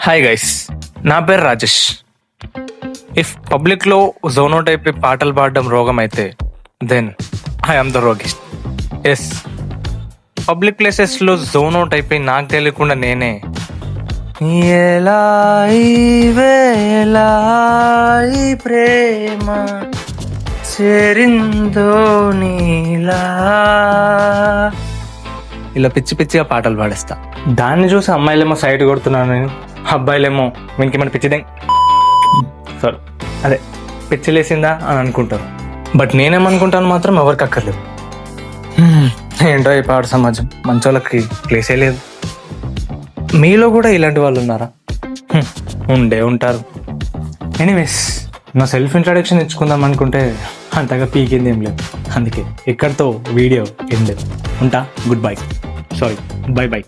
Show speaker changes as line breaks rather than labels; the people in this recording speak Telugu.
హాయ్ గైస్, నా పేరు రాజేష్. ఇఫ్ పబ్లిక్లో జోనోటైప్ పాటలు పాడడం రోగం అయితే దెన్ ఐ ఆమ్ ద రోగిస్ట్. ఎస్, పబ్లిక్ ప్లేసెస్లో జోనోటైప్ నాకు తెలియకుండా నేనే ఎలా ఈ వేళ ఈ ప్రేమ చేరిందో నీలా ఇలా పిచ్చి పిచ్చిగా పాటలు పాడేస్తా. దాన్ని చూసి అమ్మాయిలేమో సైడ్ కొడుతున్నాను నేను, అబ్బాయిలేమో వీనికి మన పిచ్చిదే సారీ అదే పిచ్చిలేసిందా అని అనుకుంటారు. బట్ నేనేమనుకుంటాను మాత్రం ఎవరికి అక్కర్లేదు. ఏంటో ఈ పాట సమాజం, మంచోళ్ళకి ప్లేసే లేదు. మీలో కూడా ఇలాంటి వాళ్ళు ఉన్నారా? ఉండే ఉంటారు. ఎనీవేస్, నా సెల్ఫ్ ఇంట్రడక్షన్ ఇచ్చుకుందాం అనుకుంటే అంతగా పీకింది ఏం లేదు. అందుకే ఇక్కడితో వీడియో ఎండ్. ఉంటా, good bye, sorry by by.